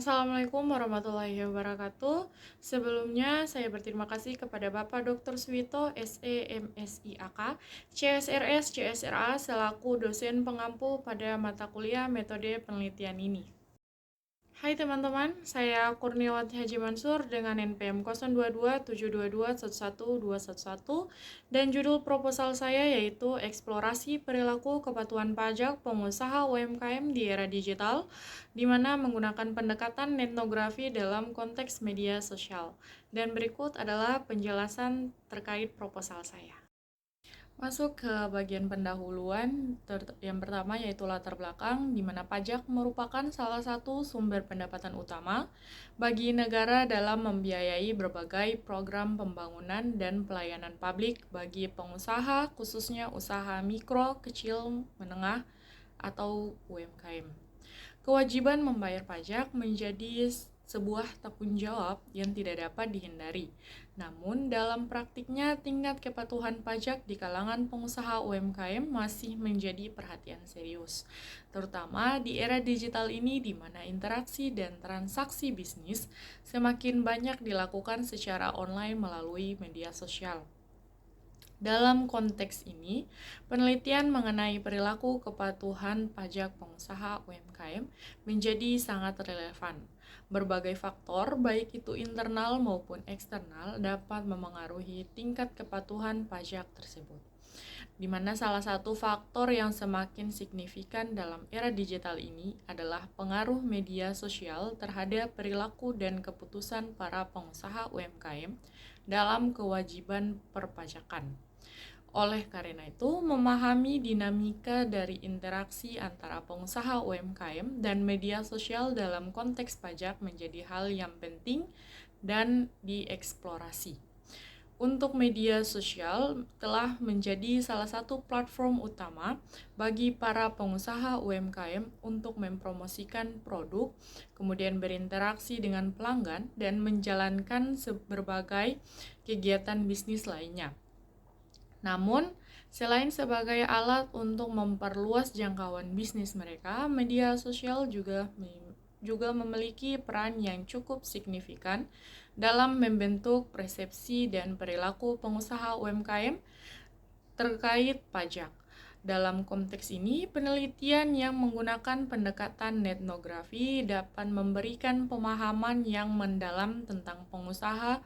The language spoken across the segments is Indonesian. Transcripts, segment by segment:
Assalamualaikum warahmatullahi wabarakatuh. Sebelumnya, saya berterima kasih kepada Bapak Dr. Suwito, SE, MSIAK, CSRS, CSRA, selaku dosen pengampu pada mata kuliah metode penelitian ini. Hai teman-teman, saya Kurniawati Haji Mansur dengan NPM 022722111211 dan judul proposal saya yaitu Eksplorasi Perilaku Kepatuhan Pajak Pengusaha UMKM di Era Digital, di mana menggunakan pendekatan etnografi dalam konteks media sosial. Dan berikut adalah penjelasan terkait proposal saya. Masuk ke bagian pendahuluan, yang pertama yaitu latar belakang, di mana pajak merupakan salah satu sumber pendapatan utama bagi negara dalam membiayai berbagai program pembangunan dan pelayanan publik bagi pengusaha, khususnya usaha mikro, kecil, menengah, atau UMKM. Kewajiban membayar pajak menjadi sebuah tanggung jawab yang tidak dapat dihindari. Namun, dalam praktiknya, tingkat kepatuhan pajak di kalangan pengusaha UMKM masih menjadi perhatian serius, terutama di era digital ini di mana interaksi dan transaksi bisnis semakin banyak dilakukan secara online melalui media sosial. Dalam konteks ini, penelitian mengenai perilaku kepatuhan pajak pengusaha UMKM menjadi sangat relevan. Berbagai faktor, baik itu internal maupun eksternal, dapat memengaruhi tingkat kepatuhan pajak tersebut, di mana salah satu faktor yang semakin signifikan dalam era digital ini adalah pengaruh media sosial terhadap perilaku dan keputusan para pengusaha UMKM dalam kewajiban perpajakan. Oleh karena itu, memahami dinamika dari interaksi antara pengusaha UMKM dan media sosial dalam konteks pajak menjadi hal yang penting dan dieksplorasi. Untuk media sosial telah menjadi salah satu platform utama bagi para pengusaha UMKM untuk mempromosikan produk, kemudian berinteraksi dengan pelanggan, dan menjalankan berbagai kegiatan bisnis lainnya. Namun, selain sebagai alat untuk memperluas jangkauan bisnis mereka, media sosial juga memiliki peran yang cukup signifikan dalam membentuk persepsi dan perilaku pengusaha UMKM terkait pajak. Dalam konteks ini, penelitian yang menggunakan pendekatan etnografi dapat memberikan pemahaman yang mendalam tentang pengusaha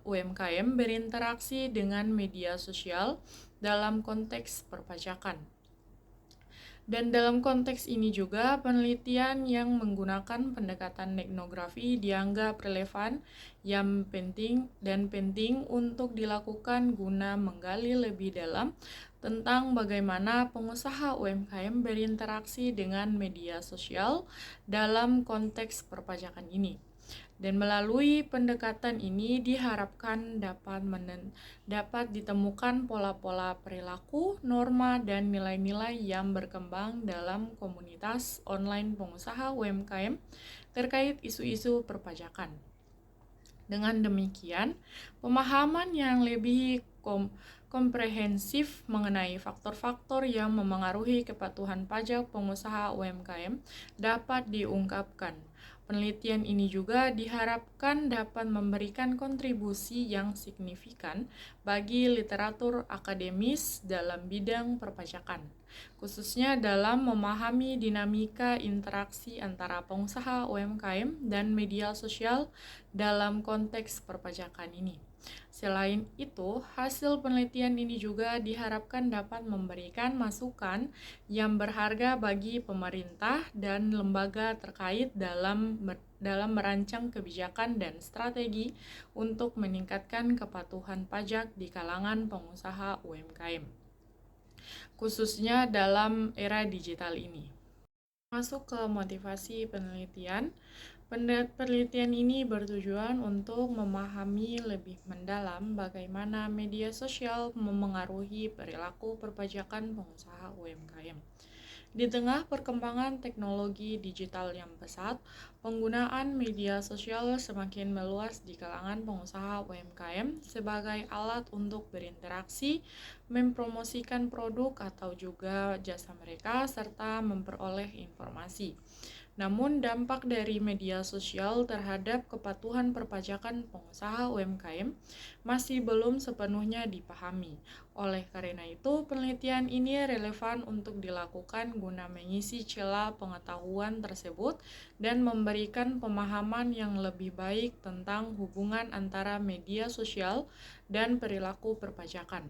UMKM berinteraksi dengan media sosial dalam konteks perpajakan. Dan dalam konteks ini juga, penelitian yang menggunakan pendekatan etnografi dianggap relevan, yang penting untuk dilakukan guna menggali lebih dalam tentang bagaimana pengusaha UMKM berinteraksi dengan media sosial dalam konteks perpajakan ini. Dan melalui pendekatan ini diharapkan dapat ditemukan pola-pola perilaku, norma, dan nilai-nilai yang berkembang dalam komunitas online pengusaha UMKM terkait isu-isu perpajakan. Dengan demikian, pemahaman yang lebih komprehensif mengenai faktor-faktor yang memengaruhi kepatuhan pajak pengusaha UMKM dapat diungkapkan. Penelitian ini juga diharapkan dapat memberikan kontribusi yang signifikan bagi literatur akademis dalam bidang perpajakan, khususnya dalam memahami dinamika interaksi antara pengusaha UMKM dan media sosial dalam konteks perpajakan ini. Selain itu, hasil penelitian ini juga diharapkan dapat memberikan masukan yang berharga bagi pemerintah dan lembaga terkait dalam merancang kebijakan dan strategi untuk meningkatkan kepatuhan pajak di kalangan pengusaha UMKM, khususnya dalam era digital ini. Masuk ke motivasi penelitian. Penelitian ini bertujuan untuk memahami lebih mendalam bagaimana media sosial memengaruhi perilaku perpajakan pengusaha UMKM. Di tengah perkembangan teknologi digital yang pesat, penggunaan media sosial semakin meluas di kalangan pengusaha UMKM sebagai alat untuk berinteraksi, mempromosikan produk atau juga jasa mereka, serta memperoleh informasi. Namun, dampak dari media sosial terhadap kepatuhan perpajakan pengusaha UMKM masih belum sepenuhnya dipahami. Oleh karena itu, penelitian ini relevan untuk dilakukan guna mengisi celah pengetahuan tersebut dan memberikan pemahaman yang lebih baik tentang hubungan antara media sosial dan perilaku perpajakan.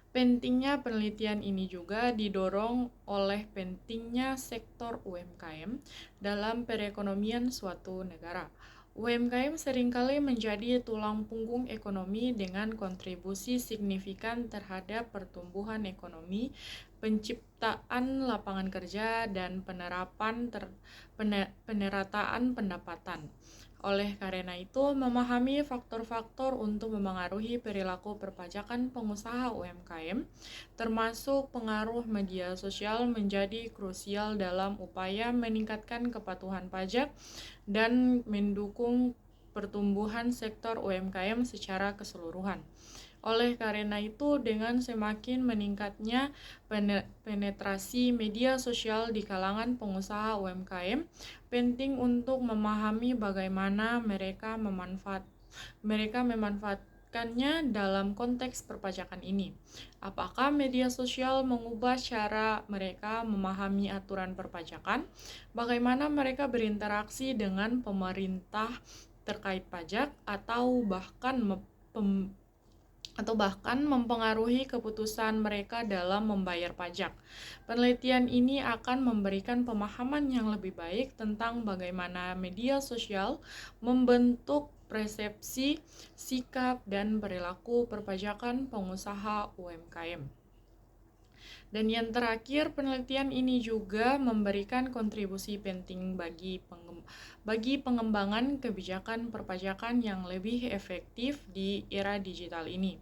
Pentingnya penelitian ini juga didorong oleh pentingnya sektor UMKM dalam perekonomian suatu negara. UMKM seringkali menjadi tulang punggung ekonomi dengan kontribusi signifikan terhadap pertumbuhan ekonomi, penciptaan lapangan kerja, dan penerataan pendapatan. Oleh karena itu, memahami faktor-faktor untuk memengaruhi perilaku perpajakan pengusaha UMKM, termasuk pengaruh media sosial, menjadi krusial dalam upaya meningkatkan kepatuhan pajak dan mendukung pertumbuhan sektor UMKM secara keseluruhan. Oleh karena itu, dengan semakin meningkatnya penetrasi media sosial di kalangan pengusaha UMKM, penting untuk memahami bagaimana mereka memanfaatkannya dalam konteks perpajakan ini. Apakah media sosial mengubah cara mereka memahami aturan perpajakan? Bagaimana mereka berinteraksi dengan pemerintah terkait pajak atau bahkan mempengaruhi keputusan mereka dalam membayar pajak. Penelitian ini akan memberikan pemahaman yang lebih baik tentang bagaimana media sosial membentuk persepsi, sikap, dan perilaku perpajakan pengusaha UMKM. Dan yang terakhir, penelitian ini juga memberikan kontribusi penting bagi pengembangan kebijakan perpajakan yang lebih efektif di era digital ini.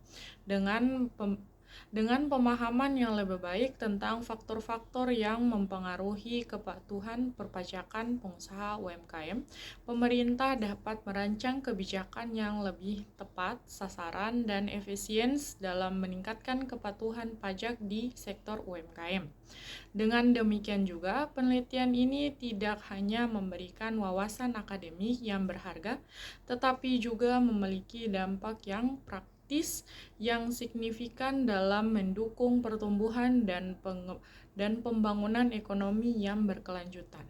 Dengan pemahaman yang lebih baik tentang faktor-faktor yang mempengaruhi kepatuhan perpajakan pengusaha UMKM, pemerintah dapat merancang kebijakan yang lebih tepat sasaran dan efisien dalam meningkatkan kepatuhan pajak di sektor UMKM. Dengan demikian juga, penelitian ini tidak hanya memberikan wawasan akademik yang berharga, tetapi juga memiliki dampak yang praktis yang signifikan dalam mendukung pertumbuhan dan pembangunan ekonomi yang berkelanjutan.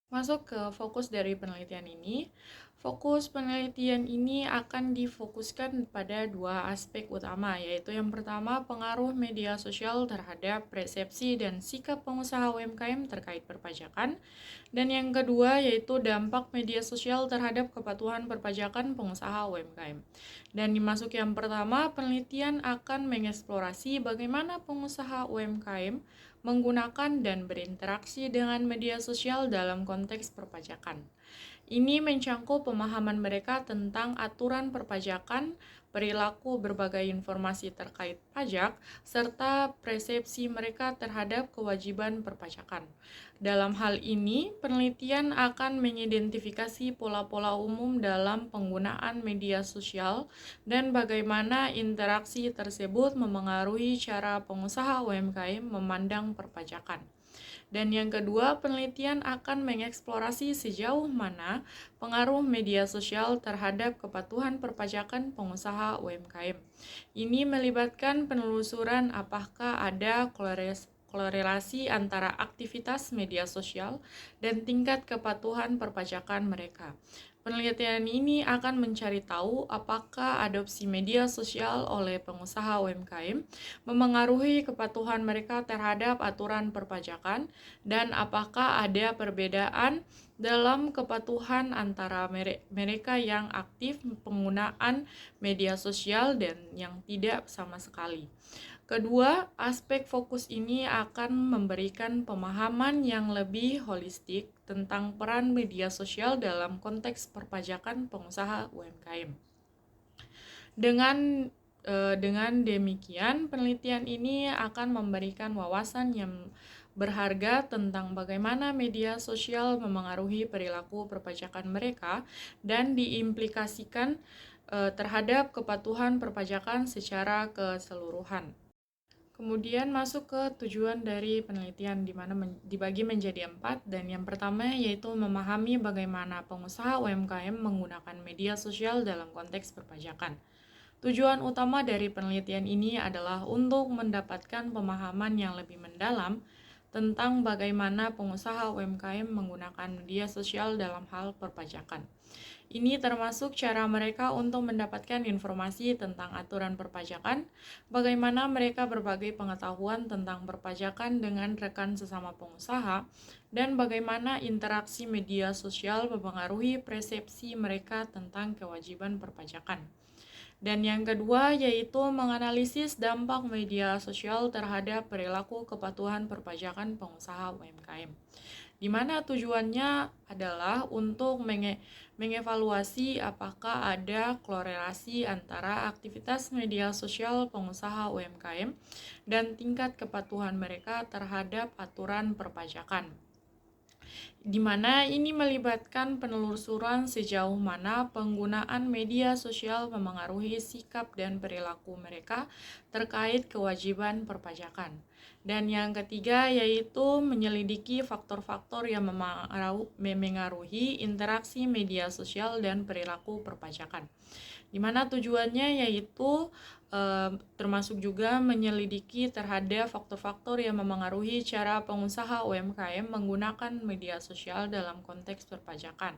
Masuk ke fokus dari penelitian ini. Fokus penelitian ini akan difokuskan pada dua aspek utama, yaitu yang pertama, pengaruh media sosial terhadap persepsi dan sikap pengusaha UMKM terkait perpajakan, dan yang kedua yaitu dampak media sosial terhadap kepatuhan perpajakan pengusaha UMKM. Dan dimasuk yang pertama, penelitian akan mengeksplorasi bagaimana pengusaha UMKM menggunakan dan berinteraksi dengan media sosial dalam konteks perpajakan. Ini mencangkup pemahaman mereka tentang aturan perpajakan, perilaku berbagai informasi terkait pajak, serta persepsi mereka terhadap kewajiban perpajakan. Dalam hal ini, penelitian akan mengidentifikasi pola-pola umum dalam penggunaan media sosial dan bagaimana interaksi tersebut memengaruhi cara pengusaha UMKM memandang perpajakan. Dan yang kedua, penelitian akan mengeksplorasi sejauh mana pengaruh media sosial terhadap kepatuhan perpajakan pengusaha UMKM. Ini melibatkan penelusuran apakah ada korelasi antara aktivitas media sosial dan tingkat kepatuhan perpajakan mereka. Penelitian ini akan mencari tahu apakah adopsi media sosial oleh pengusaha UMKM memengaruhi kepatuhan mereka terhadap aturan perpajakan dan apakah ada perbedaan dalam kepatuhan antara mereka yang aktif penggunaan media sosial dan yang tidak sama sekali. Kedua, aspek fokus ini akan memberikan pemahaman yang lebih holistik tentang peran media sosial dalam konteks perpajakan pengusaha UMKM. Dengan demikian, penelitian ini akan memberikan wawasan yang berharga tentang bagaimana media sosial memengaruhi perilaku perpajakan mereka dan diimplikasikan terhadap kepatuhan perpajakan secara keseluruhan. Kemudian masuk ke tujuan dari penelitian, di mana dibagi menjadi 4, dan yang pertama yaitu memahami bagaimana pengusaha UMKM menggunakan media sosial dalam konteks perpajakan. Tujuan utama dari penelitian ini adalah untuk mendapatkan pemahaman yang lebih mendalam tentang bagaimana pengusaha UMKM menggunakan media sosial dalam hal perpajakan. Ini termasuk cara mereka untuk mendapatkan informasi tentang aturan perpajakan, bagaimana mereka berbagi pengetahuan tentang perpajakan dengan rekan sesama pengusaha, dan bagaimana interaksi media sosial mempengaruhi persepsi mereka tentang kewajiban perpajakan. Dan yang kedua yaitu menganalisis dampak media sosial terhadap perilaku kepatuhan perpajakan pengusaha UMKM. Di mana tujuannya adalah untuk mengevaluasi apakah ada korelasi antara aktivitas media sosial pengusaha UMKM dan tingkat kepatuhan mereka terhadap aturan perpajakan, di mana ini melibatkan penelusuran sejauh mana penggunaan media sosial memengaruhi sikap dan perilaku mereka terkait kewajiban perpajakan. Dan yang ketiga yaitu menyelidiki faktor-faktor yang memengaruhi interaksi media sosial dan perilaku perpajakan, di mana tujuannya yaitu termasuk juga menyelidiki terhadap faktor-faktor yang memengaruhi cara pengusaha UMKM menggunakan media sosial dalam konteks perpajakan.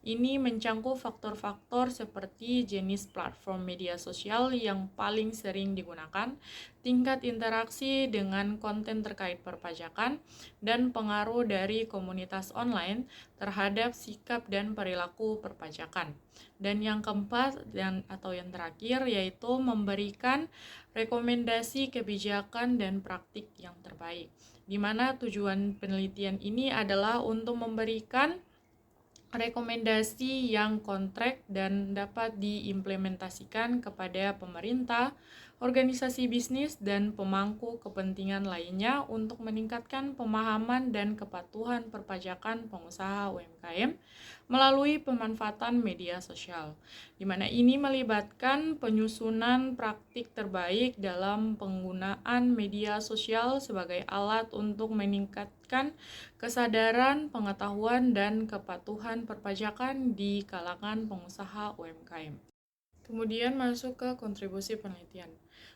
Ini mencangkup faktor-faktor seperti jenis platform media sosial yang paling sering digunakan, tingkat interaksi dengan konten terkait perpajakan, dan pengaruh dari komunitas online terhadap sikap dan perilaku perpajakan. Dan yang keempat atau yang terakhir yaitu memberikan rekomendasi kebijakan dan praktik yang terbaik, di mana tujuan penelitian ini adalah untuk memberikan rekomendasi yang konkret dan dapat diimplementasikan kepada pemerintah, organisasi bisnis, dan pemangku kepentingan lainnya untuk meningkatkan pemahaman dan kepatuhan perpajakan pengusaha UMKM melalui pemanfaatan media sosial, di mana ini melibatkan penyusunan praktik terbaik dalam penggunaan media sosial sebagai alat untuk meningkatkan kesadaran, pengetahuan, dan kepatuhan perpajakan di kalangan pengusaha UMKM. Kemudian masuk ke kontribusi penelitian.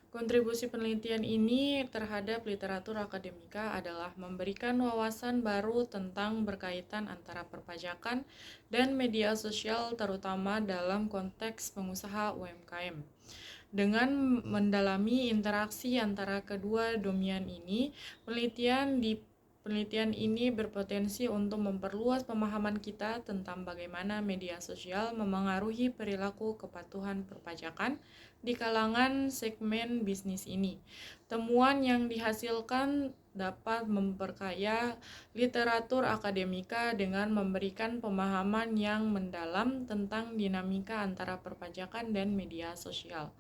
Kontribusi penelitian ini terhadap literatur akademika adalah memberikan wawasan baru tentang berkaitan antara perpajakan dan media sosial terutama dalam konteks pengusaha UMKM. Dengan mendalami interaksi antara kedua domain ini, penelitian ini berpotensi untuk memperluas pemahaman kita tentang bagaimana media sosial memengaruhi perilaku kepatuhan perpajakan di kalangan segmen bisnis ini. Temuan yang dihasilkan dapat memperkaya literatur akademika dengan memberikan pemahaman yang mendalam tentang dinamika antara perpajakan dan media sosial.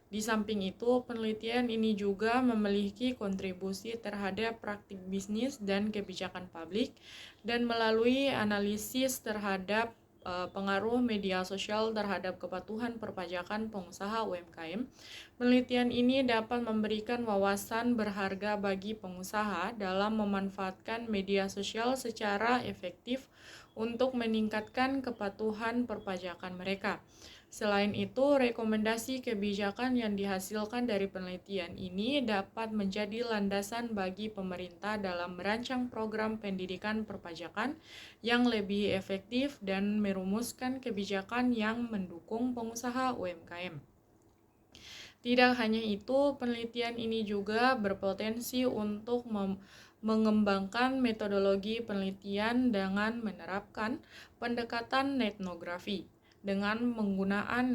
Di samping itu, penelitian ini juga memiliki kontribusi terhadap praktik bisnis dan kebijakan publik, dan melalui analisis terhadap pengaruh media sosial terhadap kepatuhan perpajakan pengusaha UMKM. Penelitian ini dapat memberikan wawasan berharga bagi pengusaha dalam memanfaatkan media sosial secara efektif untuk meningkatkan kepatuhan perpajakan mereka. Selain itu, rekomendasi kebijakan yang dihasilkan dari penelitian ini dapat menjadi landasan bagi pemerintah dalam merancang program pendidikan perpajakan yang lebih efektif dan merumuskan kebijakan yang mendukung pengusaha UMKM. Tidak hanya itu, penelitian ini juga berpotensi untuk mengembangkan metodologi penelitian dengan menerapkan pendekatan etnografi. Dengan menggunakan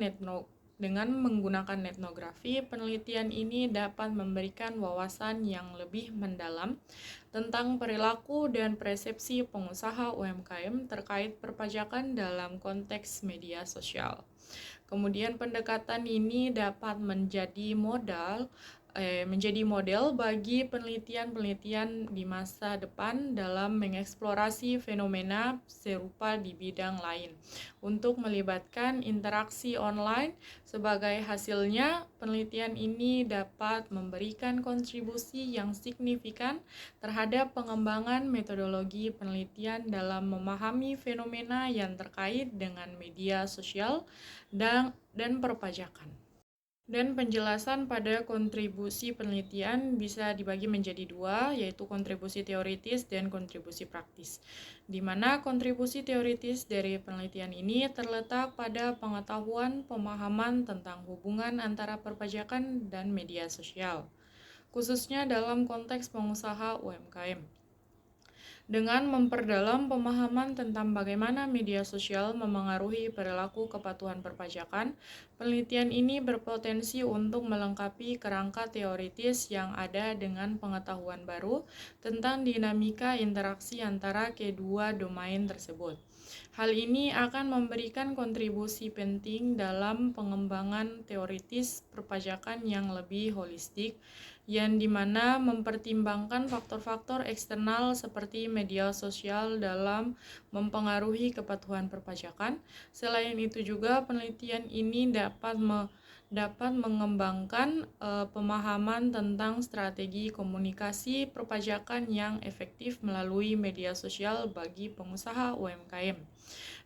etnografi, penelitian ini dapat memberikan wawasan yang lebih mendalam tentang perilaku dan persepsi pengusaha UMKM terkait perpajakan dalam konteks media sosial. Kemudian pendekatan ini dapat menjadi modal menjadi model bagi penelitian-penelitian di masa depan dalam mengeksplorasi fenomena serupa di bidang lain. Untuk melibatkan interaksi online, sebagai hasilnya, penelitian ini dapat memberikan kontribusi yang signifikan terhadap pengembangan metodologi penelitian dalam memahami fenomena yang terkait dengan media sosial dan perpajakan. Dan penjelasan pada kontribusi penelitian bisa dibagi menjadi dua, yaitu kontribusi teoritis dan kontribusi praktis. Di mana kontribusi teoritis dari penelitian ini terletak pada pengetahuan pemahaman tentang hubungan antara perpajakan dan media sosial, khususnya dalam konteks pengusaha UMKM. Dengan memperdalam pemahaman tentang bagaimana media sosial memengaruhi perilaku kepatuhan perpajakan, penelitian ini berpotensi untuk melengkapi kerangka teoritis yang ada dengan pengetahuan baru tentang dinamika interaksi antara kedua domain tersebut. Hal ini akan memberikan kontribusi penting dalam pengembangan teoritis perpajakan yang lebih holistik, yang dimana mempertimbangkan faktor-faktor eksternal seperti media sosial dalam mempengaruhi kepatuhan perpajakan. Selain itu juga penelitian ini dapat mengembangkan pemahaman tentang strategi komunikasi perpajakan yang efektif melalui media sosial bagi pengusaha UMKM.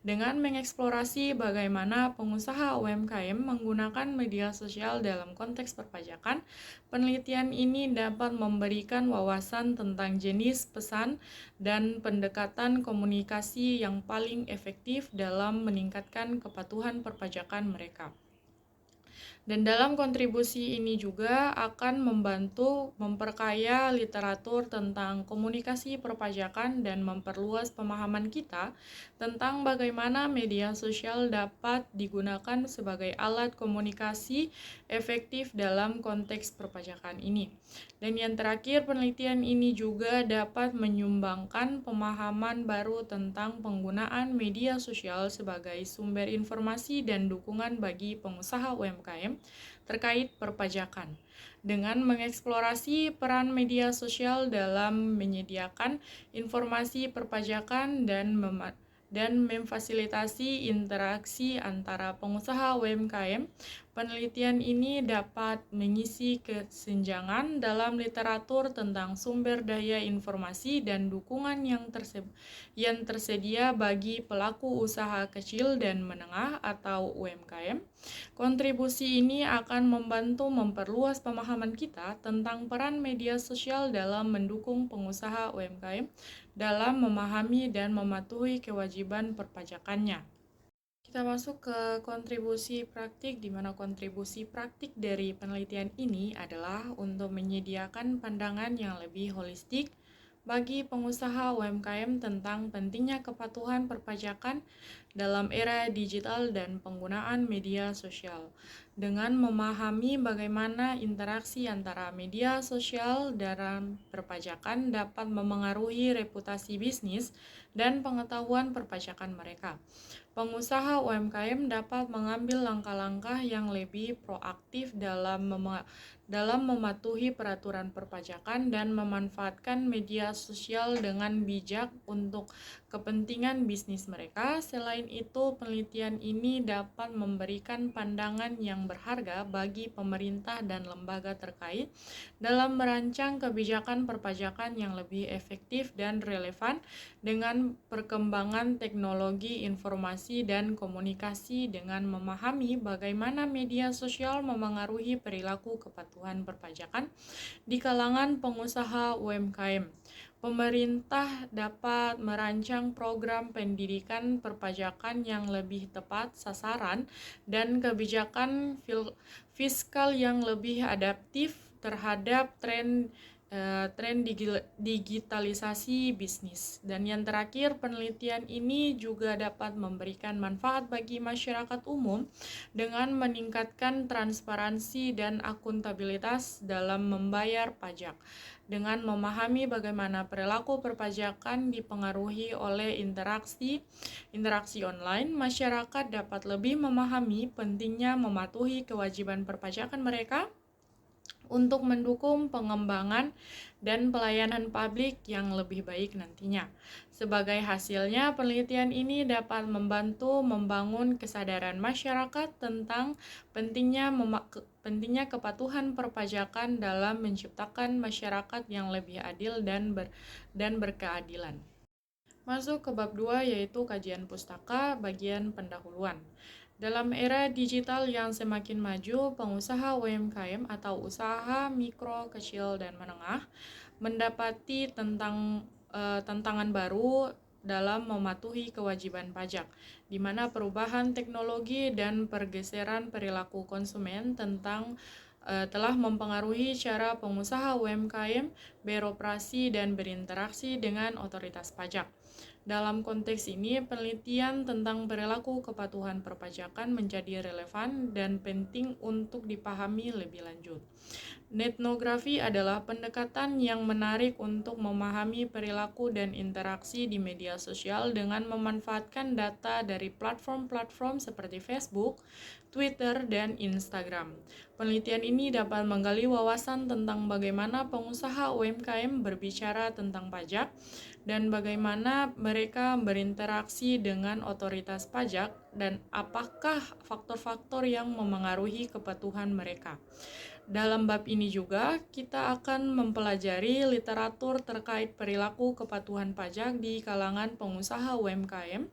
Dengan mengeksplorasi bagaimana pengusaha UMKM menggunakan media sosial dalam konteks perpajakan, penelitian ini dapat memberikan wawasan tentang jenis pesan dan pendekatan komunikasi yang paling efektif dalam meningkatkan kepatuhan perpajakan mereka. Dan dalam kontribusi ini juga akan membantu memperkaya literatur tentang komunikasi perpajakan dan memperluas pemahaman kita tentang bagaimana media sosial dapat digunakan sebagai alat komunikasi efektif dalam konteks perpajakan ini. Dan yang terakhir, penelitian ini juga dapat menyumbangkan pemahaman baru tentang penggunaan media sosial sebagai sumber informasi dan dukungan bagi pengusaha UMKM terkait perpajakan. Dengan mengeksplorasi peran media sosial dalam menyediakan informasi perpajakan dan memfasilitasi interaksi antara pengusaha UMKM, penelitian ini dapat mengisi kesenjangan dalam literatur tentang sumber daya informasi dan dukungan yang tersedia bagi pelaku usaha kecil dan menengah atau UMKM. Kontribusi ini akan membantu memperluas pemahaman kita tentang peran media sosial dalam mendukung pengusaha UMKM dalam memahami dan mematuhi kewajiban perpajakannya. Kita masuk ke kontribusi praktik, di mana kontribusi praktik dari penelitian ini adalah untuk menyediakan pandangan yang lebih holistik bagi pengusaha UMKM tentang pentingnya kepatuhan perpajakan dalam era digital dan penggunaan media sosial. Dengan memahami bagaimana interaksi antara media sosial dalam perpajakan dapat memengaruhi reputasi bisnis dan pengetahuan perpajakan mereka, pengusaha UMKM dapat mengambil langkah-langkah yang lebih proaktif dalam mematuhi peraturan perpajakan dan memanfaatkan media sosial dengan bijak untuk kepentingan bisnis mereka. Selain itu, penelitian ini dapat memberikan pandangan yang berharga bagi pemerintah dan lembaga terkait dalam merancang kebijakan perpajakan yang lebih efektif dan relevan dengan perkembangan teknologi informasi dan komunikasi. Dengan memahami bagaimana media sosial memengaruhi perilaku kepatuhan perpajakan di kalangan pengusaha UMKM, pemerintah dapat merancang program pendidikan perpajakan yang lebih tepat sasaran dan kebijakan fiskal yang lebih adaptif terhadap tren digitalisasi bisnis. Dan yang terakhir, penelitian ini juga dapat memberikan manfaat bagi masyarakat umum dengan meningkatkan transparansi dan akuntabilitas dalam membayar pajak. Dengan memahami bagaimana perilaku perpajakan dipengaruhi oleh interaksi online, masyarakat dapat lebih memahami pentingnya mematuhi kewajiban perpajakan mereka untuk mendukung pengembangan dan pelayanan publik yang lebih baik nantinya. Sebagai hasilnya, penelitian ini dapat membantu membangun kesadaran masyarakat tentang pentingnya kepatuhan perpajakan dalam menciptakan masyarakat yang lebih adil dan berkeadilan. Masuk ke bab 2 yaitu kajian pustaka bagian pendahuluan. Dalam era digital yang semakin maju, pengusaha UMKM atau usaha mikro, kecil, dan menengah mendapati tantangan baru dalam mematuhi kewajiban pajak, di mana perubahan teknologi dan pergeseran perilaku konsumen telah mempengaruhi cara pengusaha UMKM beroperasi dan berinteraksi dengan otoritas pajak. Dalam konteks ini, penelitian tentang perilaku kepatuhan perpajakan menjadi relevan dan penting untuk dipahami lebih lanjut. Etnografi adalah pendekatan yang menarik untuk memahami perilaku dan interaksi di media sosial dengan memanfaatkan data dari platform-platform seperti Facebook, Twitter, dan Instagram. Penelitian ini dapat menggali wawasan tentang bagaimana pengusaha UMKM berbicara tentang pajak dan bagaimana mereka berinteraksi dengan otoritas pajak dan apakah faktor-faktor yang memengaruhi kepatuhan mereka. Dalam bab ini juga, kita akan mempelajari literatur terkait perilaku kepatuhan pajak di kalangan pengusaha UMKM.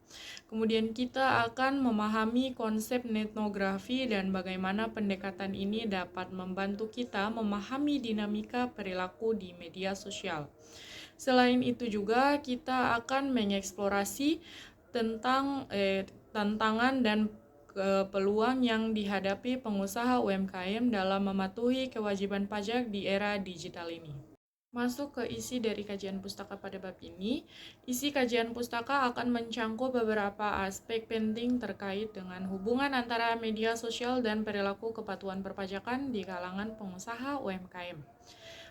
Kemudian kita akan memahami konsep etnografi dan bagaimana pendekatan ini dapat membantu kita memahami dinamika perilaku di media sosial. Selain itu juga, kita akan mengeksplorasi tentang tantangan dan peluang yang dihadapi pengusaha UMKM dalam mematuhi kewajiban pajak di era digital ini. Masuk ke isi dari kajian pustaka pada bab ini, isi kajian pustaka akan mencangkup beberapa aspek penting terkait dengan hubungan antara media sosial dan perilaku kepatuhan perpajakan di kalangan pengusaha UMKM.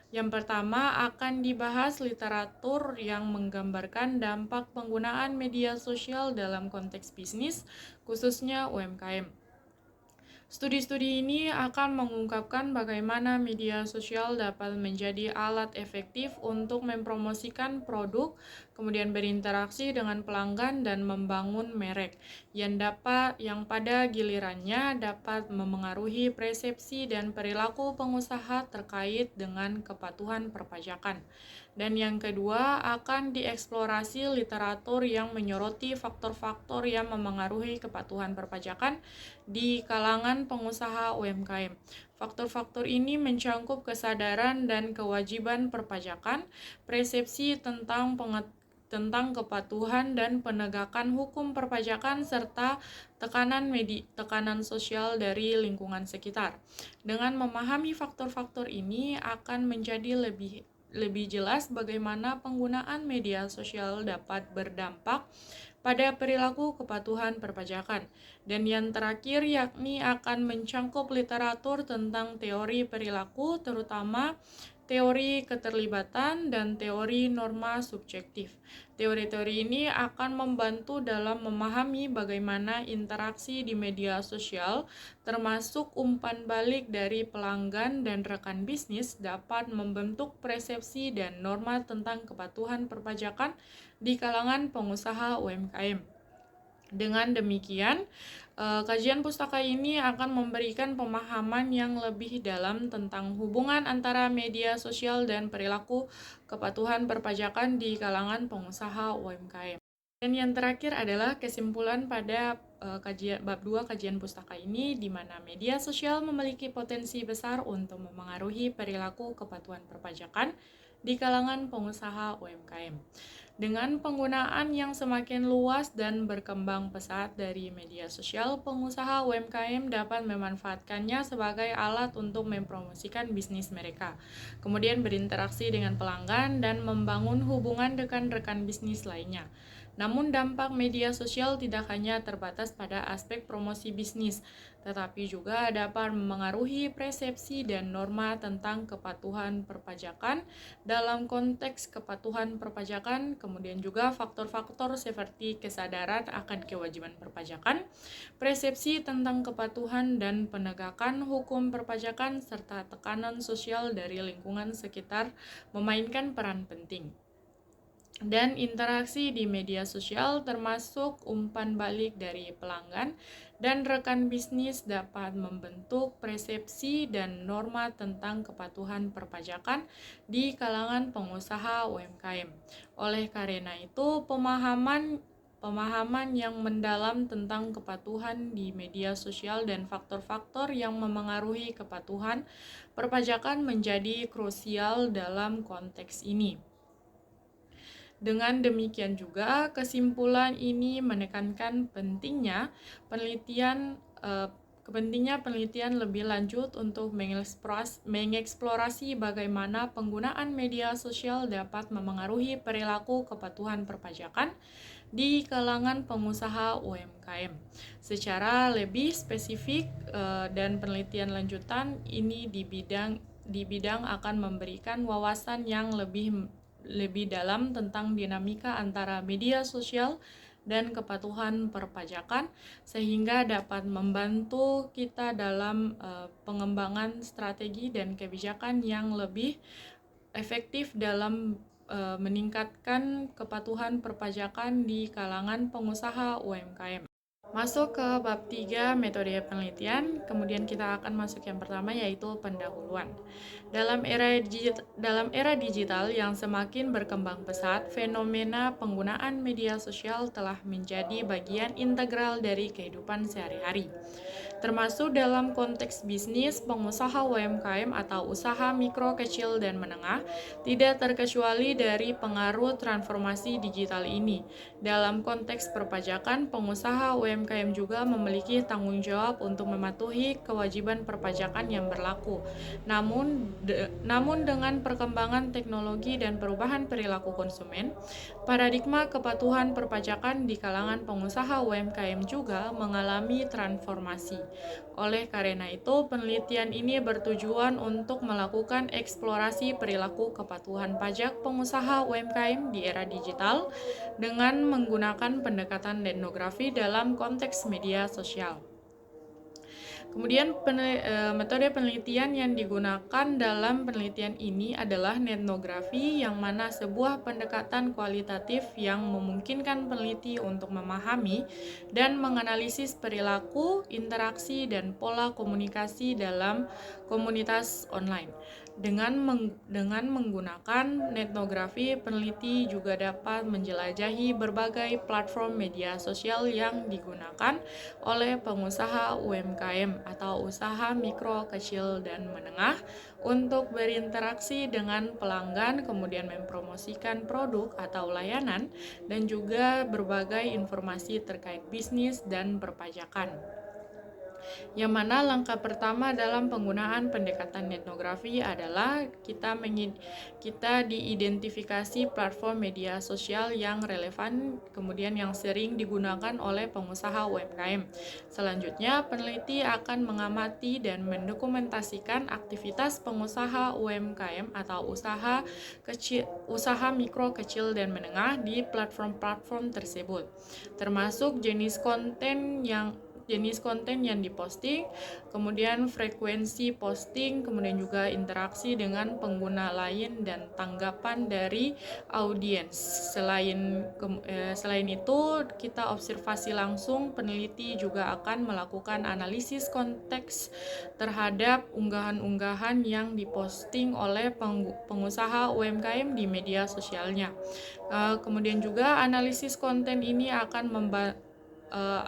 Yang pertama akan dibahas literatur yang menggambarkan dampak penggunaan media sosial dalam konteks bisnis, khususnya UMKM. Studi-studi ini akan mengungkapkan bagaimana media sosial dapat menjadi alat efektif untuk mempromosikan produk, kemudian berinteraksi dengan pelanggan dan membangun merek yang pada gilirannya dapat memengaruhi persepsi dan perilaku pengusaha terkait dengan kepatuhan perpajakan. Dan yang kedua akan dieksplorasi literatur yang menyoroti faktor-faktor yang memengaruhi kepatuhan perpajakan di kalangan pengusaha UMKM. Faktor-faktor ini mencangkup kesadaran dan kewajiban perpajakan, persepsi tentang kepatuhan dan penegakan hukum perpajakan, serta tekanan sosial dari lingkungan sekitar. Dengan memahami faktor-faktor ini akan menjadi lebih jelas bagaimana penggunaan media sosial dapat berdampak pada perilaku kepatuhan perpajakan. Dan yang terakhir yakni akan mencangkup literatur tentang teori perilaku, terutama teori keterlibatan dan teori norma subjektif. Teori-teori ini akan membantu dalam memahami bagaimana interaksi di media sosial, termasuk umpan balik dari pelanggan dan rekan bisnis, dapat membentuk persepsi dan norma tentang kepatuhan perpajakan di kalangan pengusaha UMKM. Dengan demikian, kajian pustaka ini akan memberikan pemahaman yang lebih dalam tentang hubungan antara media sosial dan perilaku kepatuhan perpajakan di kalangan pengusaha UMKM. Dan yang terakhir adalah kesimpulan pada bab 2 kajian pustaka ini, di mana media sosial memiliki potensi besar untuk memengaruhi perilaku kepatuhan perpajakan di kalangan pengusaha UMKM. Dengan penggunaan yang semakin luas dan berkembang pesat dari media sosial, pengusaha UMKM dapat memanfaatkannya sebagai alat untuk mempromosikan bisnis mereka, kemudian berinteraksi dengan pelanggan dan membangun hubungan dengan rekan bisnis lainnya. Namun dampak media sosial tidak hanya terbatas pada aspek promosi bisnis, tetapi juga dapat memengaruhi persepsi dan norma tentang kepatuhan perpajakan. Dalam konteks kepatuhan perpajakan, kemudian juga faktor-faktor seperti kesadaran akan kewajiban perpajakan, persepsi tentang kepatuhan dan penegakan hukum perpajakan, serta tekanan sosial dari lingkungan sekitar memainkan peran penting. Dan interaksi di media sosial termasuk umpan balik dari pelanggan dan rekan bisnis dapat membentuk persepsi dan norma tentang kepatuhan perpajakan di kalangan pengusaha UMKM. Oleh karena itu, pemahaman yang mendalam tentang kepatuhan di media sosial dan faktor-faktor yang memengaruhi kepatuhan perpajakan menjadi krusial dalam konteks ini. Dengan demikian juga, kesimpulan ini menekankan pentingnya penelitian lebih lanjut untuk mengeksplorasi bagaimana penggunaan media sosial dapat memengaruhi perilaku kepatuhan perpajakan di kalangan pengusaha UMKM. Secara lebih spesifik dan penelitian lanjutan ini di bidang akan memberikan wawasan yang lebih dalam tentang dinamika antara media sosial dan kepatuhan perpajakan, sehingga dapat membantu kita dalam pengembangan strategi dan kebijakan yang lebih efektif dalam meningkatkan kepatuhan perpajakan di kalangan pengusaha UMKM. Masuk ke bab 3 metode penelitian, kemudian kita akan masuk yang pertama yaitu pendahuluan. Dalam era digital yang semakin berkembang pesat, fenomena penggunaan media sosial telah menjadi bagian integral dari kehidupan sehari-hari. Termasuk dalam konteks bisnis, pengusaha UMKM atau usaha mikro, kecil, dan menengah, tidak terkecuali dari pengaruh transformasi digital ini. Dalam konteks perpajakan, pengusaha UMKM juga memiliki tanggung jawab untuk mematuhi kewajiban perpajakan yang berlaku. Namun dengan perkembangan teknologi dan perubahan perilaku konsumen, paradigma kepatuhan perpajakan di kalangan pengusaha UMKM juga mengalami transformasi. Oleh karena itu, penelitian ini bertujuan untuk melakukan eksplorasi perilaku kepatuhan pajak pengusaha UMKM di era digital dengan menggunakan pendekatan etnografi dalam konteks media sosial. Kemudian metode penelitian yang digunakan dalam penelitian ini adalah etnografi, yang mana sebuah pendekatan kualitatif yang memungkinkan peneliti untuk memahami dan menganalisis perilaku, interaksi, dan pola komunikasi dalam komunitas online. Dengan menggunakan etnografi, peneliti juga dapat menjelajahi berbagai platform media sosial yang digunakan oleh pengusaha UMKM atau usaha mikro, kecil, dan menengah untuk berinteraksi dengan pelanggan, kemudian mempromosikan produk atau layanan, dan juga berbagai informasi terkait bisnis dan perpajakan. Yang mana langkah pertama dalam penggunaan pendekatan etnografi adalah kita diidentifikasi platform media sosial yang relevan, kemudian yang sering digunakan oleh pengusaha UMKM. Selanjutnya, peneliti akan mengamati dan mendokumentasikan aktivitas pengusaha UMKM atau usaha mikro, kecil, dan menengah di platform-platform tersebut, termasuk jenis konten yang diposting, kemudian frekuensi posting, kemudian juga interaksi dengan pengguna lain dan tanggapan dari audiens. Selain itu, kita observasi langsung, peneliti juga akan melakukan analisis konteks terhadap unggahan-unggahan yang diposting oleh pengusaha UMKM di media sosialnya. Kemudian juga analisis konten ini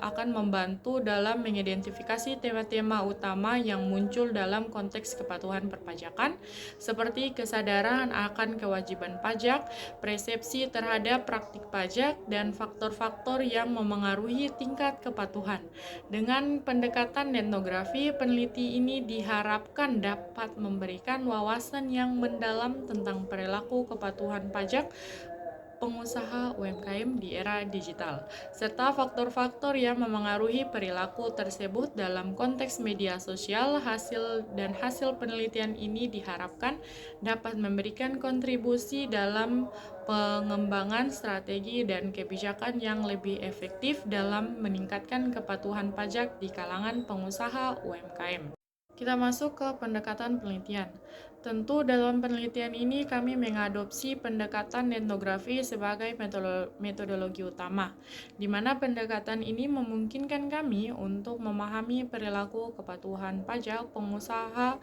akan membantu dalam mengidentifikasi tema-tema utama yang muncul dalam konteks kepatuhan perpajakan, seperti kesadaran akan kewajiban pajak, persepsi terhadap praktik pajak, dan faktor-faktor yang memengaruhi tingkat kepatuhan. Dengan pendekatan etnografi, peneliti ini diharapkan dapat memberikan wawasan yang mendalam tentang perilaku kepatuhan pajak pengusaha UMKM di era digital, serta faktor-faktor yang memengaruhi perilaku tersebut dalam konteks media sosial. Hasil penelitian ini diharapkan dapat memberikan kontribusi dalam pengembangan strategi dan kebijakan yang lebih efektif dalam meningkatkan kepatuhan pajak di kalangan pengusaha UMKM. Kita masuk ke pendekatan penelitian. Tentu dalam penelitian ini kami mengadopsi pendekatan etnografi sebagai metodologi utama, di mana pendekatan ini memungkinkan kami untuk memahami perilaku kepatuhan pajak pengusaha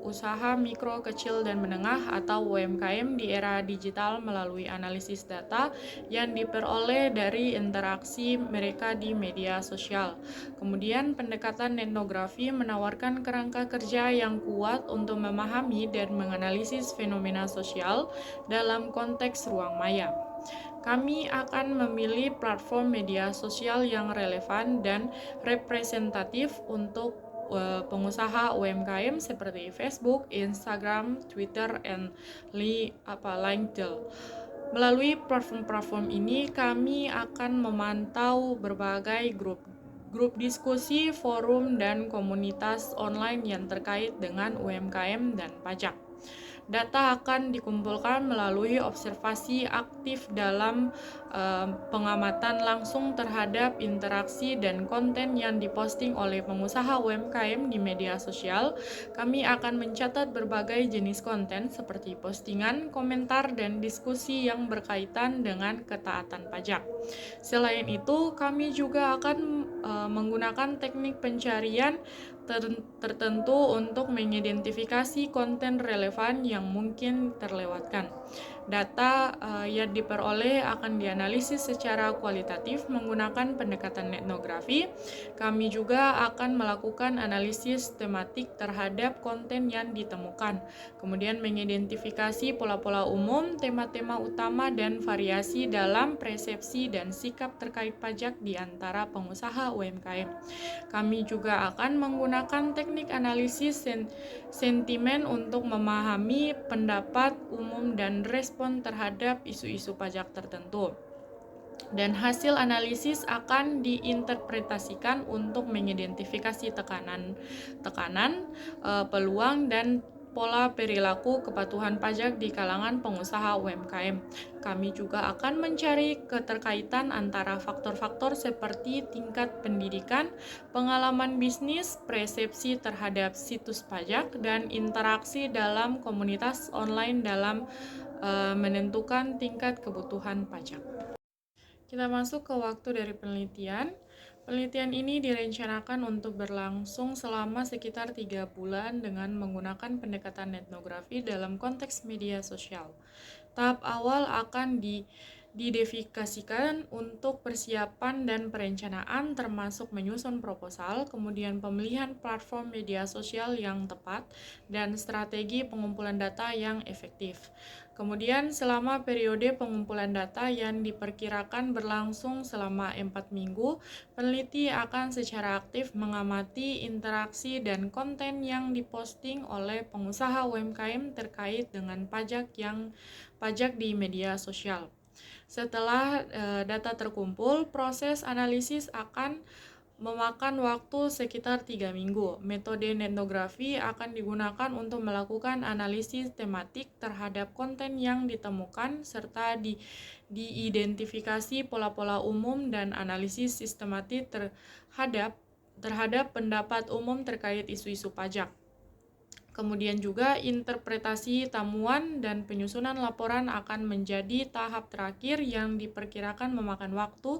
usaha mikro, kecil, dan menengah atau UMKM di era digital melalui analisis data yang diperoleh dari interaksi mereka di media sosial. Kemudian pendekatan etnografi menawarkan kerangka kerja yang kuat untuk memahami dan menganalisis fenomena sosial dalam konteks ruang maya. Kami akan memilih platform media sosial yang relevan dan representatif untuk pengusaha UMKM seperti Facebook, Instagram, Twitter, dan LinkedIn. Melalui platform-platform ini, kami akan memantau berbagai grup diskusi, forum, dan komunitas online yang terkait dengan UMKM dan pajak. Data akan dikumpulkan melalui observasi aktif dalam pengamatan langsung terhadap interaksi dan konten yang diposting oleh pengusaha UMKM di media sosial. Kami akan mencatat berbagai jenis konten seperti postingan, komentar, dan diskusi yang berkaitan dengan ketaatan pajak. Selain itu, kami juga akan menggunakan teknik pencarian tertentu untuk mengidentifikasi konten relevan yang mungkin terlewatkan. Data yang diperoleh akan dianalisis secara kualitatif menggunakan pendekatan etnografi. Kami juga akan melakukan analisis tematik terhadap konten yang ditemukan, kemudian mengidentifikasi pola-pola umum, tema-tema utama, dan variasi dalam persepsi dan sikap terkait pajak di antara pengusaha UMKM. Kami juga akan menggunakan teknik analisis sentimen untuk memahami pendapat umum dan respon terhadap isu-isu pajak tertentu. Dan hasil analisis akan diinterpretasikan untuk mengidentifikasi tekanan, peluang, dan pola perilaku kepatuhan pajak di kalangan pengusaha UMKM. Kami juga akan mencari keterkaitan antara faktor-faktor seperti tingkat pendidikan, pengalaman bisnis, persepsi terhadap situs pajak, dan interaksi dalam komunitas online dalam menentukan tingkat kebutuhan pajak. Kita masuk ke waktu dari penelitian. Penelitian ini direncanakan untuk berlangsung selama sekitar 3 bulan dengan menggunakan pendekatan etnografi dalam konteks media sosial. Tahap awal akan didefinisikan untuk persiapan dan perencanaan termasuk menyusun proposal, kemudian pemilihan platform media sosial yang tepat, dan strategi pengumpulan data yang efektif. Kemudian selama periode pengumpulan data yang diperkirakan berlangsung selama 4 minggu, peneliti akan secara aktif mengamati interaksi dan konten yang diposting oleh pengusaha UMKM terkait dengan pajak di media sosial. Setelah data terkumpul, proses analisis akan memakan waktu sekitar 3 minggu. Metode etnografi akan digunakan untuk melakukan analisis tematik terhadap konten yang ditemukan serta diidentifikasi pola-pola umum dan analisis sistematik terhadap pendapat umum terkait isu-isu pajak. Kemudian juga interpretasi temuan dan penyusunan laporan akan menjadi tahap terakhir yang diperkirakan memakan waktu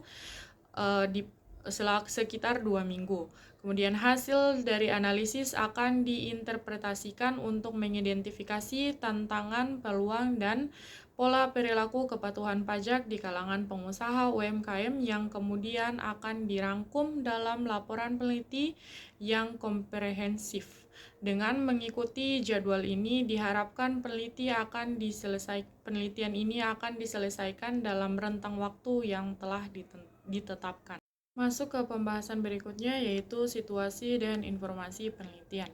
sekitar 2 minggu. Kemudian hasil dari analisis akan diinterpretasikan untuk mengidentifikasi tantangan, peluang, dan pola perilaku kepatuhan pajak di kalangan pengusaha UMKM yang kemudian akan dirangkum dalam laporan peneliti yang komprehensif. Dengan mengikuti jadwal ini, diharapkan penelitian ini akan diselesaikan dalam rentang waktu yang telah ditetapkan. Masuk ke pembahasan berikutnya, yaitu situasi dan informasi penelitian.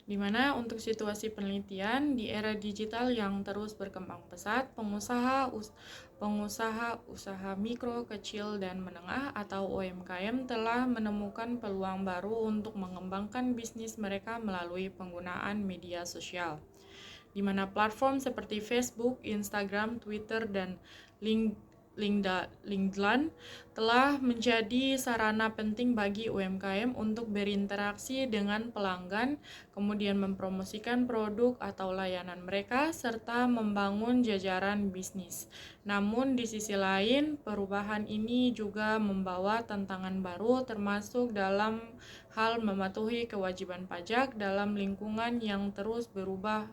Di mana untuk situasi penelitian di era digital yang terus berkembang pesat, pengusaha usaha mikro, kecil, dan menengah atau UMKM telah menemukan peluang baru untuk mengembangkan bisnis mereka melalui penggunaan media sosial, di mana platform seperti Facebook, Instagram, Twitter, dan LinkedIn telah menjadi sarana penting bagi UMKM untuk berinteraksi dengan pelanggan, kemudian mempromosikan produk atau layanan mereka, serta membangun jajaran bisnis. Namun di sisi lain, perubahan ini juga membawa tantangan baru termasuk dalam hal mematuhi kewajiban pajak dalam lingkungan yang terus berubah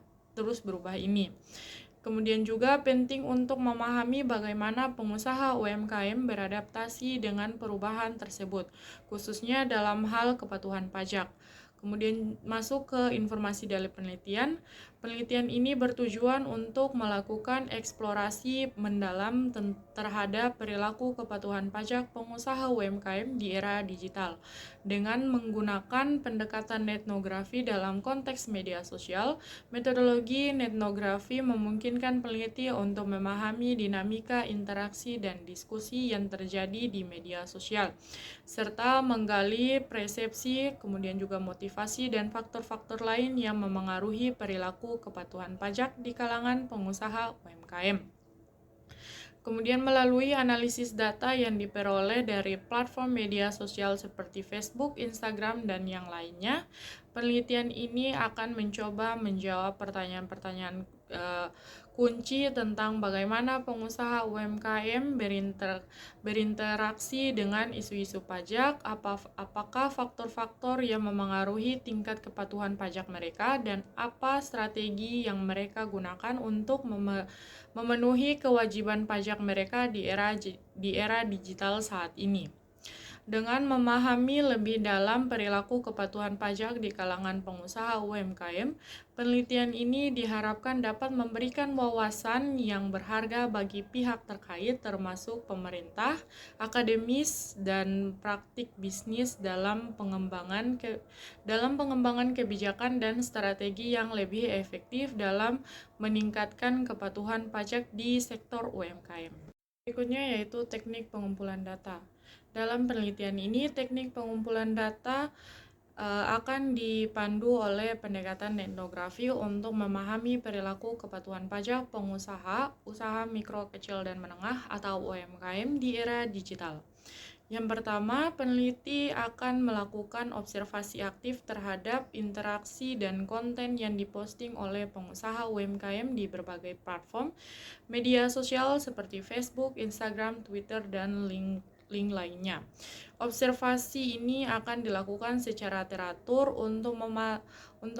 ini. Kemudian juga penting untuk memahami bagaimana pengusaha UMKM beradaptasi dengan perubahan tersebut, khususnya dalam hal kepatuhan pajak. Kemudian masuk ke informasi dari penelitian. Penelitian ini bertujuan untuk melakukan eksplorasi mendalam terhadap perilaku kepatuhan pajak pengusaha UMKM di era digital. Dengan menggunakan pendekatan etnografi dalam konteks media sosial, metodologi etnografi memungkinkan peneliti untuk memahami dinamika interaksi dan diskusi yang terjadi di media sosial, serta menggali persepsi, kemudian juga motivasi dan faktor-faktor lain yang memengaruhi perilaku kepatuhan pajak di kalangan pengusaha UMKM. Kemudian melalui analisis data yang diperoleh dari platform media sosial seperti Facebook, Instagram, dan yang lainnya, penelitian ini akan mencoba menjawab pertanyaan-pertanyaan kunci tentang bagaimana pengusaha UMKM berinteraksi dengan isu-isu pajak, apakah faktor-faktor yang memengaruhi tingkat kepatuhan pajak mereka, dan apa strategi yang mereka gunakan untuk memenuhi kewajiban pajak mereka di era digital saat ini. Dengan memahami lebih dalam perilaku kepatuhan pajak di kalangan pengusaha UMKM, penelitian ini diharapkan dapat memberikan wawasan yang berharga bagi pihak terkait termasuk pemerintah, akademis, dan praktik bisnis dalam pengembangan kebijakan dan strategi yang lebih efektif dalam meningkatkan kepatuhan pajak di sektor UMKM. Berikutnya yaitu teknik pengumpulan data. Dalam penelitian ini, teknik pengumpulan data akan dipandu oleh pendekatan etnografi untuk memahami perilaku kepatuhan pajak pengusaha, usaha mikro, kecil, dan menengah atau UMKM di era digital. Yang pertama, peneliti akan melakukan observasi aktif terhadap interaksi dan konten yang diposting oleh pengusaha UMKM di berbagai platform media sosial seperti Facebook, Instagram, Twitter, dan link lainnya. Observasi ini akan dilakukan secara teratur untuk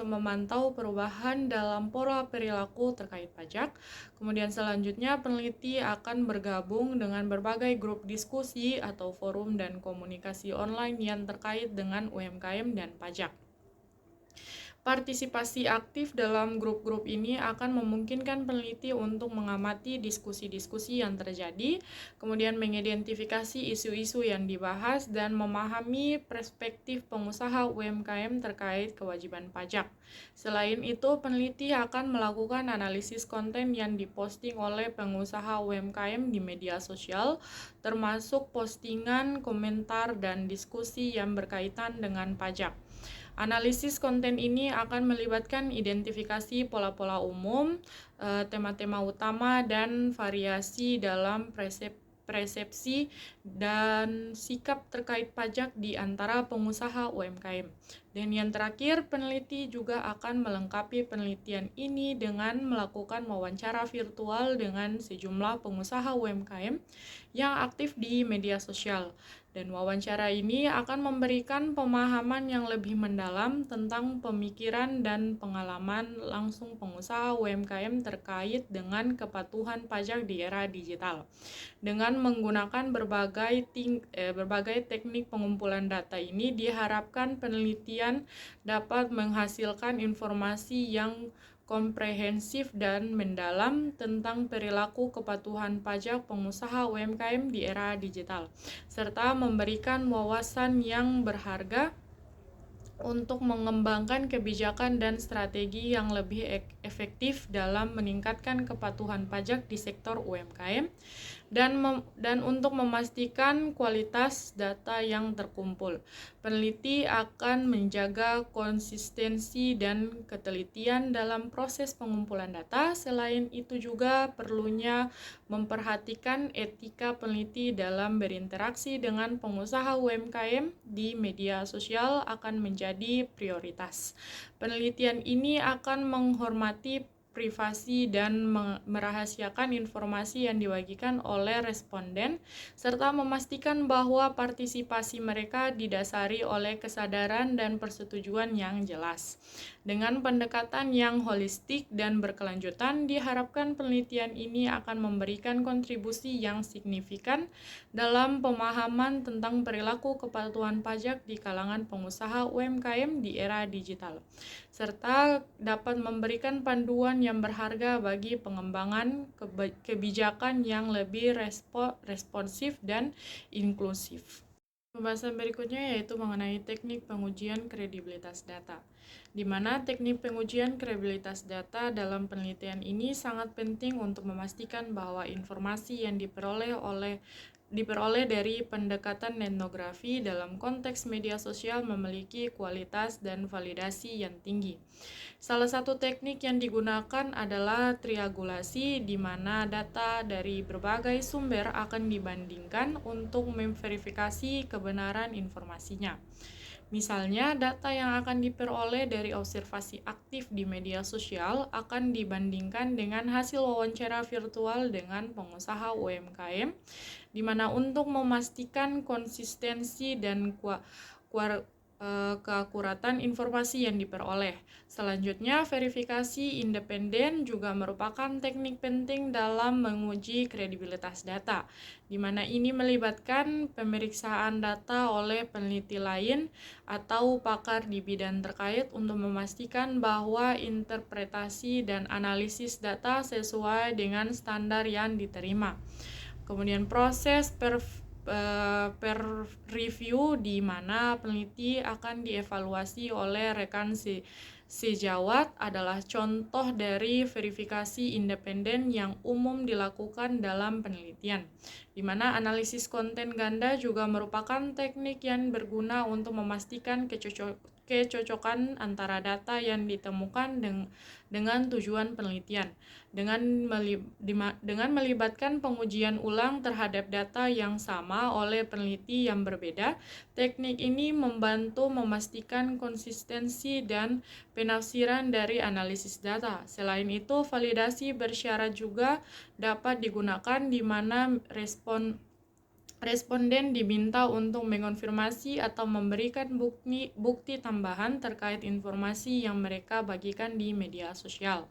memantau perubahan dalam pola perilaku terkait pajak. Kemudian selanjutnya peneliti akan bergabung dengan berbagai grup diskusi atau forum dan komunikasi online yang terkait dengan UMKM dan pajak. Partisipasi aktif dalam grup-grup ini akan memungkinkan peneliti untuk mengamati diskusi-diskusi yang terjadi, kemudian mengidentifikasi isu-isu yang dibahas, dan memahami perspektif pengusaha UMKM terkait kewajiban pajak. Selain itu, peneliti akan melakukan analisis konten yang diposting oleh pengusaha UMKM di media sosial, termasuk postingan, komentar, dan diskusi yang berkaitan dengan pajak. Analisis konten ini akan melibatkan identifikasi pola-pola umum, tema-tema utama, dan variasi dalam persepsi dan sikap terkait pajak di antara pengusaha UMKM. Dan yang terakhir, peneliti juga akan melengkapi penelitian ini dengan melakukan wawancara virtual dengan sejumlah pengusaha UMKM yang aktif di media sosial. Dan wawancara ini akan memberikan pemahaman yang lebih mendalam tentang pemikiran dan pengalaman langsung pengusaha UMKM terkait dengan kepatuhan pajak di era digital. Dengan menggunakan berbagai teknik pengumpulan data ini, diharapkan penelitian dapat menghasilkan informasi yang komprehensif dan mendalam tentang perilaku kepatuhan pajak pengusaha UMKM di era digital, serta memberikan wawasan yang berharga untuk mengembangkan kebijakan dan strategi yang lebih efektif dalam meningkatkan kepatuhan pajak di sektor UMKM. dan untuk memastikan kualitas data yang terkumpul. Peneliti akan menjaga konsistensi dan ketelitian dalam proses pengumpulan data. Selain itu juga perlunya memperhatikan etika peneliti dalam berinteraksi dengan pengusaha UMKM di media sosial akan menjadi prioritas. Penelitian ini akan menghormati privasi dan merahasiakan informasi yang dibagikan oleh responden, serta memastikan bahwa partisipasi mereka didasari oleh kesadaran dan persetujuan yang jelas. Dengan pendekatan yang holistik dan berkelanjutan, diharapkan penelitian ini akan memberikan kontribusi yang signifikan dalam pemahaman tentang perilaku kepatuhan pajak di kalangan pengusaha UMKM di era digital, serta dapat memberikan panduan yang berharga bagi pengembangan kebijakan yang lebih responsif dan inklusif. Pembahasan berikutnya yaitu mengenai teknik pengujian kredibilitas data, di mana teknik pengujian kredibilitas data dalam penelitian ini sangat penting untuk memastikan bahwa informasi yang diperoleh dari pendekatan etnografi dalam konteks media sosial memiliki kualitas dan validasi yang tinggi. Salah satu teknik yang digunakan adalah triangulasi, di mana data dari berbagai sumber akan dibandingkan untuk memverifikasi kebenaran informasinya. Misalnya, data yang akan diperoleh dari observasi aktif di media sosial akan dibandingkan dengan hasil wawancara virtual dengan pengusaha UMKM, di mana untuk memastikan konsistensi dan keakuratan informasi yang diperoleh. Selanjutnya, verifikasi independen juga merupakan teknik penting dalam menguji kredibilitas data, di mana ini melibatkan pemeriksaan data oleh peneliti lain atau pakar di bidang terkait untuk memastikan bahwa interpretasi dan analisis data sesuai dengan standar yang diterima. Kemudian proses peer review, di mana peneliti akan dievaluasi oleh rekan sejawat adalah contoh dari verifikasi independen yang umum dilakukan dalam penelitian, di mana analisis konten ganda juga merupakan teknik yang berguna untuk memastikan kecocokan antara data yang ditemukan dengan tujuan penelitian. Dengan melibatkan pengujian ulang terhadap data yang sama oleh peneliti yang berbeda, teknik ini membantu memastikan konsistensi dan penafsiran dari analisis data. Selain itu, validasi bersyarat juga dapat digunakan, di mana responden diminta untuk mengonfirmasi atau memberikan bukti tambahan terkait informasi yang mereka bagikan di media sosial.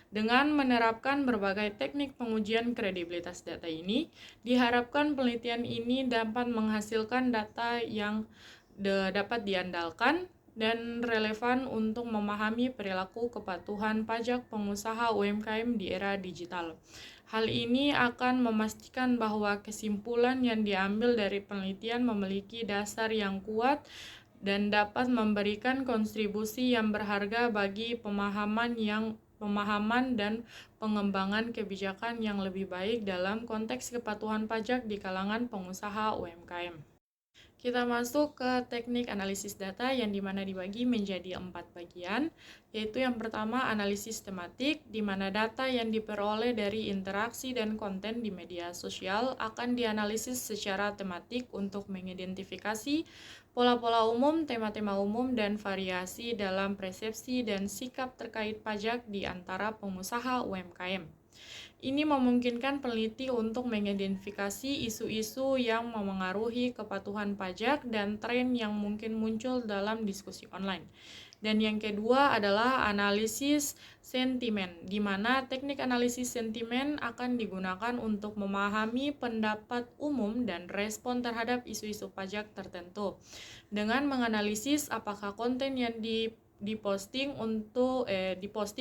Dengan menerapkan berbagai teknik pengujian kredibilitas data ini, diharapkan penelitian ini dapat menghasilkan data yang dapat diandalkan dan relevan untuk memahami perilaku kepatuhan pajak pengusaha UMKM di era digital. Hal ini akan memastikan bahwa kesimpulan yang diambil dari penelitian memiliki dasar yang kuat dan dapat memberikan kontribusi yang berharga bagi pemahaman dan pengembangan kebijakan yang lebih baik dalam konteks kepatuhan pajak di kalangan pengusaha UMKM. Kita masuk ke teknik analisis data yang dimana dibagi menjadi 4 bagian, yaitu yang pertama analisis tematik, di mana data yang diperoleh dari interaksi dan konten di media sosial akan dianalisis secara tematik untuk mengidentifikasi pola-pola umum, tema-tema umum, dan variasi dalam persepsi dan sikap terkait pajak di antara pengusaha UMKM. Ini memungkinkan peneliti untuk mengidentifikasi isu-isu yang memengaruhi kepatuhan pajak dan tren yang mungkin muncul dalam diskusi online. Dan yang kedua adalah analisis sentimen, di mana teknik analisis sentimen akan digunakan untuk memahami pendapat umum dan respon terhadap isu-isu pajak tertentu, dengan menganalisis apakah konten yang diposting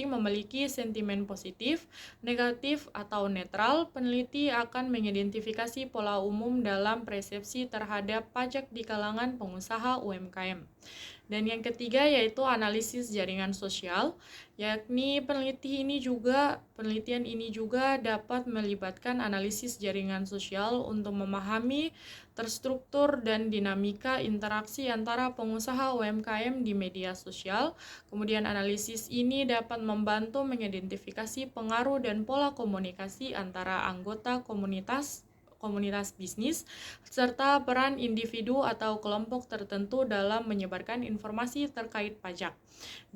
memiliki sentimen positif, negatif, atau netral. Peneliti akan mengidentifikasi pola umum dalam persepsi terhadap pajak di kalangan pengusaha UMKM. Dan yang ketiga yaitu analisis jaringan sosial, yakni penelitian ini juga dapat melibatkan analisis jaringan sosial untuk memahami terstruktur dan dinamika interaksi antara pengusaha UMKM di media sosial. Kemudian analisis ini dapat membantu mengidentifikasi pengaruh dan pola komunikasi antara anggota komunitas bisnis, serta peran individu atau kelompok tertentu dalam menyebarkan informasi terkait pajak.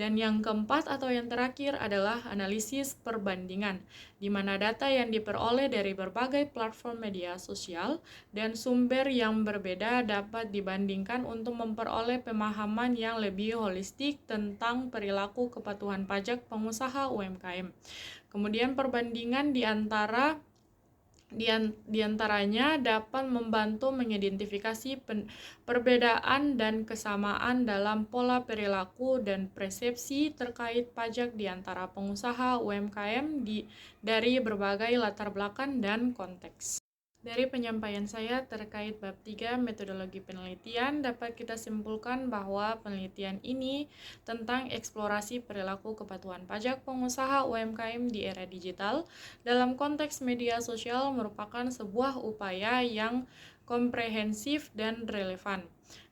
Dan yang keempat atau yang terakhir adalah analisis perbandingan, di mana data yang diperoleh dari berbagai platform media sosial dan sumber yang berbeda dapat dibandingkan untuk memperoleh pemahaman yang lebih holistik tentang perilaku kepatuhan pajak pengusaha UMKM. Kemudian perbandingan di antaranya dapat membantu mengidentifikasi perbedaan dan kesamaan dalam pola perilaku dan persepsi terkait pajak di antara pengusaha UMKM dari berbagai latar belakang dan konteks. Dari penyampaian saya terkait bab 3 metodologi penelitian, dapat kita simpulkan bahwa penelitian ini tentang eksplorasi perilaku kepatuhan pajak pengusaha UMKM di era digital dalam konteks media sosial merupakan sebuah upaya yang komprehensif dan relevan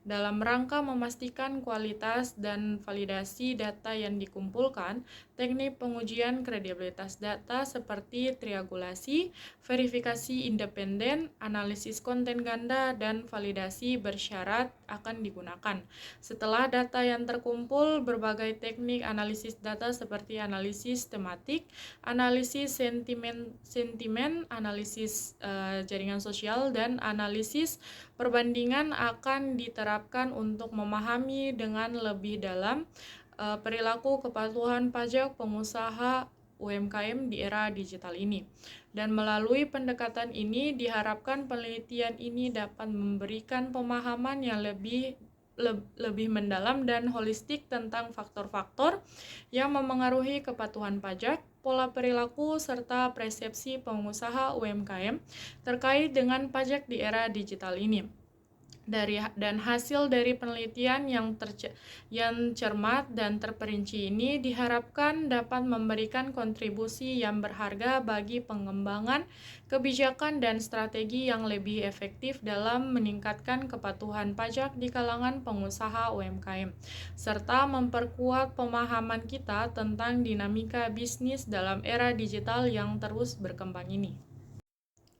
dalam rangka memastikan kualitas dan validasi data yang dikumpulkan. Teknik pengujian kredibilitas data seperti triangulasi, verifikasi independen, analisis konten ganda, dan validasi bersyarat akan digunakan. Setelah data yang terkumpul, berbagai teknik analisis data seperti analisis tematik, analisis sentimen, analisis jaringan sosial, dan analisis perbandingan akan diterapkan untuk memahami dengan lebih dalam perilaku kepatuhan pajak pengusaha UMKM di era digital ini. Dan melalui pendekatan ini diharapkan penelitian ini dapat memberikan pemahaman yang lebih mendalam dan holistik tentang faktor-faktor yang memengaruhi kepatuhan pajak, pola perilaku, serta persepsi pengusaha UMKM terkait dengan pajak di era digital ini. Dan hasil dari penelitian yang cermat dan terperinci ini diharapkan dapat memberikan kontribusi yang berharga bagi pengembangan kebijakan dan strategi yang lebih efektif dalam meningkatkan kepatuhan pajak di kalangan pengusaha UMKM, serta memperkuat pemahaman kita tentang dinamika bisnis dalam era digital yang terus berkembang ini.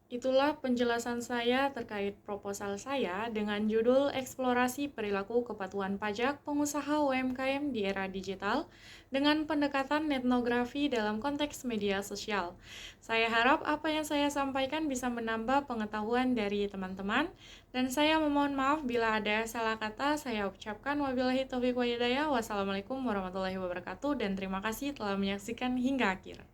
Itulah penjelasan saya terkait proposal saya dengan judul Eksplorasi Perilaku Kepatuhan Pajak Pengusaha UMKM di Era Digital dengan pendekatan etnografi dalam konteks media sosial. Saya harap apa yang saya sampaikan bisa menambah pengetahuan dari teman-teman, dan saya memohon maaf bila ada salah kata. Saya ucapkan wabillahi taufiq wa hidayah. Wassalamualaikum warahmatullahi wabarakatuh, dan terima kasih telah menyaksikan hingga akhir.